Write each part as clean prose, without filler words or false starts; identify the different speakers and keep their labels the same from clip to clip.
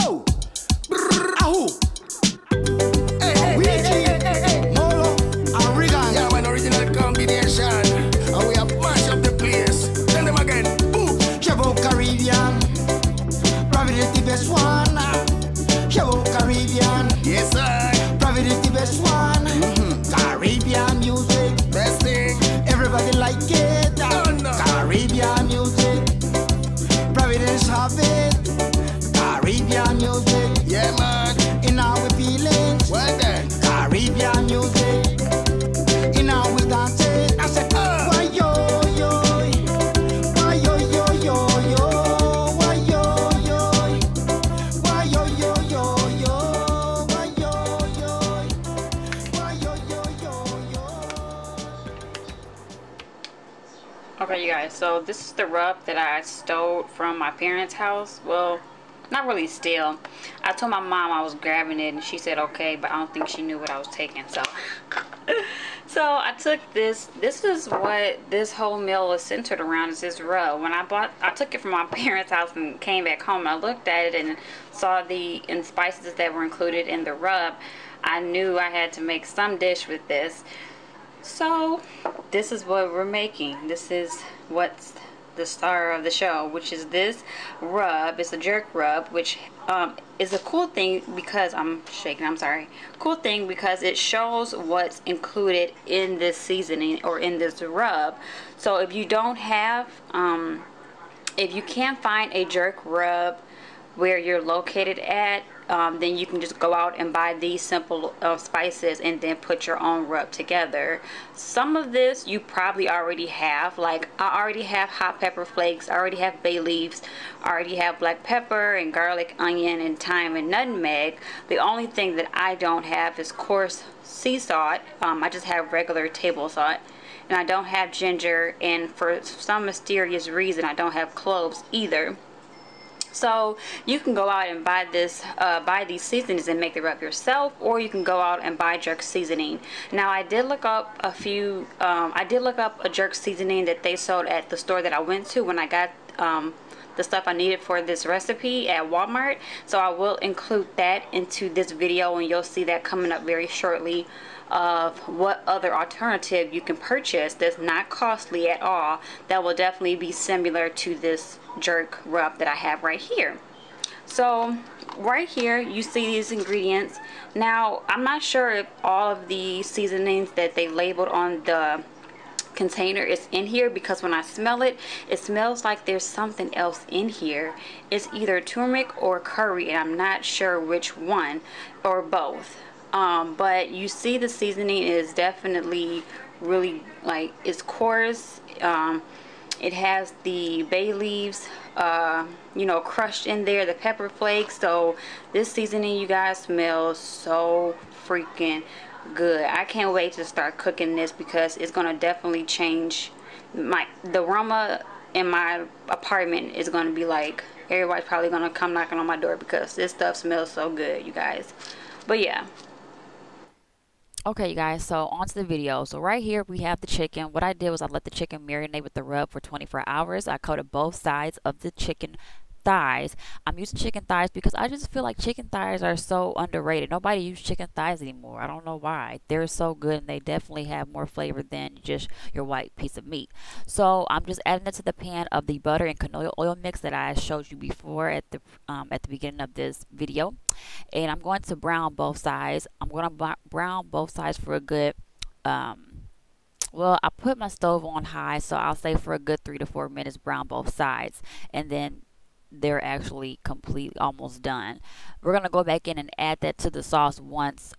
Speaker 1: Oh, ahoo. Molo, and Regan.
Speaker 2: Yeah, man, original combination. And we have mashed up the place. Tell them again. Boom.
Speaker 1: Kevo Caribbean. Providence the best one. Kevo Caribbean.
Speaker 2: Yes, sir.
Speaker 1: Providence the best one. Caribbean music.
Speaker 2: Best thing.
Speaker 1: Everybody like it.
Speaker 2: Oh, no.
Speaker 1: Caribbean music. Providence have it. Caribbean music.
Speaker 2: Yeah, man.
Speaker 1: In our feelings.
Speaker 2: Well then.
Speaker 1: Caribbean music. In our dancing. I said, why yo yo, why yo yo yo yo, why yo yo, why yo yo yo yo, why yo yo, why yo yo yo.
Speaker 3: Okay, you guys, so this is the rub that I stole from my parents' house. Well, not really steal. I told my mom I was grabbing it and she said okay, but I don't think she knew what I was taking. So so I took this. This is what this whole meal is centered around, is this rub. When I took it from my parents' house and came back home, I looked at it and saw the spices that were included in the rub. I knew I had to make some dish with this. So this is what we're making. This is what's the star of the show, which is this rub. It's a jerk rub, which is a cool thing because cool thing because it shows what's included in this seasoning or in this rub. So if you don't have if you can't find a jerk rub where you're located at, then you can just go out and buy these simple spices and then put your own rub together. Some of this you probably already have. Like, I already have hot pepper flakes, I already have bay leaves, I already have black pepper and garlic, onion and thyme and nutmeg. The only thing that I don't have is coarse sea salt. I just have regular table salt. And I don't have ginger, and for some mysterious reason I don't have cloves either. So you can go out and buy these seasonings and make the rub yourself, or you can go out and buy jerk seasoning. Now I did look up a few. I did look up a jerk seasoning that they sold at the store that I went to when I got the stuff I needed for this recipe at Walmart. So I will include that into this video, and you'll see that coming up very shortly, of what other alternative you can purchase that's not costly at all, that will definitely be similar to this jerk rub that I have right here. So right here you see these ingredients. Now I'm not sure if all of the seasonings that they labeled on the container is in here, because when I smell it, it smells like there's something else in here. It's either turmeric or curry, and I'm not sure which one, or both. But you see the seasoning is definitely really, like, it's coarse. It has the bay leaves, you know, crushed in there, the pepper flakes. So this seasoning, you guys, smells so freaking good. I can't wait to start cooking this, because it's gonna definitely change the aroma in my apartment. Is gonna be like, everybody's probably gonna come knocking on my door because this stuff smells so good, you guys. But yeah.
Speaker 4: Okay, you guys, so on to the video. So right here we have the chicken. What I did was I let the chicken marinate with the rub for 24 hours. I coated both sides of the chicken thighs. I'm using chicken thighs because I just feel like chicken thighs are so underrated. Nobody uses chicken thighs anymore. I don't know why. They're so good, and they definitely have more flavor than just your white piece of meat. So I'm just adding it to the pan of the butter and canola oil mix that I showed you before at the beginning of this video. And I'm going to brown both sides. I'm going to brown both sides for a good well, I put my stove on high, so I'll say for a good 3 to 4 minutes brown both sides, and then they're actually completely almost done. We're gonna go back in and add that to the sauce once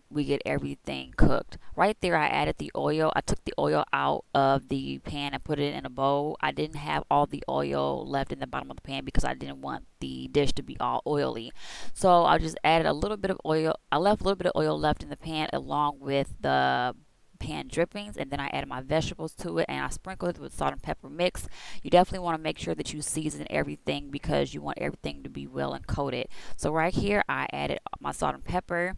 Speaker 4: we get everything cooked. Right there I added the oil. I took the oil out of the pan and put it in a bowl. I didn't have all the oil left in the bottom of the pan because I didn't want the dish to be all oily. So I just added a little bit of oil. I left a little bit of oil left in the pan along with the pan drippings, and then I added my vegetables to it, and I sprinkled it with salt and pepper mix. You definitely want to make sure that you season everything because you want everything to be well and coated. So right here I added my salt and pepper.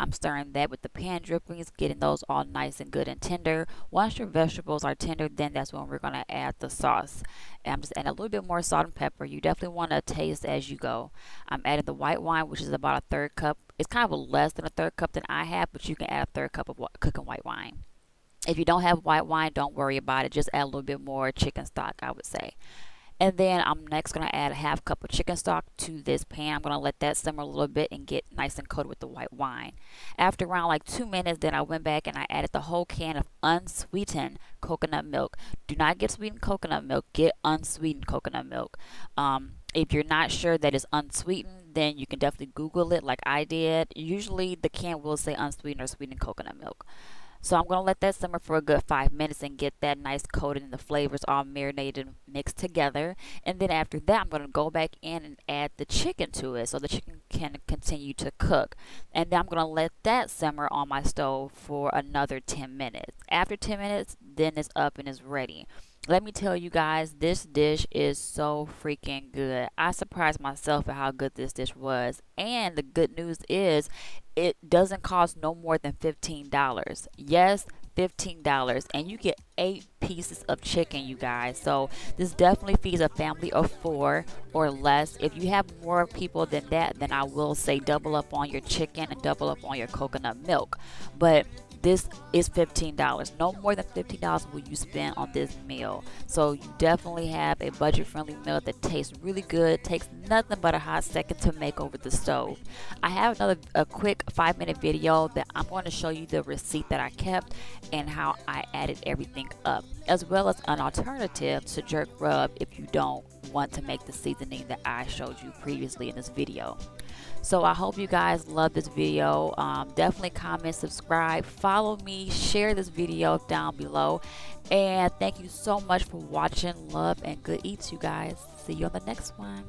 Speaker 4: I'm stirring that with the pan drippings, getting those all nice and good and tender. Once your vegetables are tender, then that's when we're going to add the sauce. And I'm just adding a little bit more salt and pepper. You definitely want to taste as you go. I'm adding the white wine, which is about a 1/3 cup. It's kind of less than a 1/3 cup than I have, but you can add a 1/3 cup of cooking white wine. If you don't have white wine, don't worry about it. Just add a little bit more chicken stock, I would say. And then I'm next going to add a 1/2 cup of chicken stock to this pan. I'm going to let that simmer a little bit and get nice and coated with the white wine. After around like 2 minutes, then I went back and I added the whole can of unsweetened coconut milk. Do not get sweetened coconut milk. Get unsweetened coconut milk. If you're not sure that it's unsweetened, then you can definitely Google it like I did. Usually the can will say unsweetened or sweetened coconut milk. So I'm going to let that simmer for a good 5 minutes and get that nice coated and the flavors all marinated and mixed together. And then after that, I'm going to go back in and add the chicken to it so the chicken can continue to cook. And then I'm going to let that simmer on my stove for another 10 minutes. After 10 minutes, then it's up and it's ready. Let me tell you guys, this dish is so freaking good. I surprised myself at how good this dish was. And the good news is it doesn't cost no more than $15. Yes, $15. And you get 8 pieces of chicken, you guys. So this definitely feeds a family of 4 or less. If you have more people than that, then I will say double up on your chicken and double up on your coconut milk. But this is $15. No more than $15 will you spend on this meal. So you definitely have a budget-friendly meal that tastes really good. Takes nothing but a hot second to make over the stove. I have a quick 5-minute video that I'm going to show you the receipt that I kept and how I added everything up, as well as an alternative to jerk rub if you don't want to make the seasoning that I showed you previously in this video. So I hope you guys love this video. Definitely comment, subscribe, follow me, share this video down below. And thank you so much for watching. Love and good eats, you guys. See you on the next one.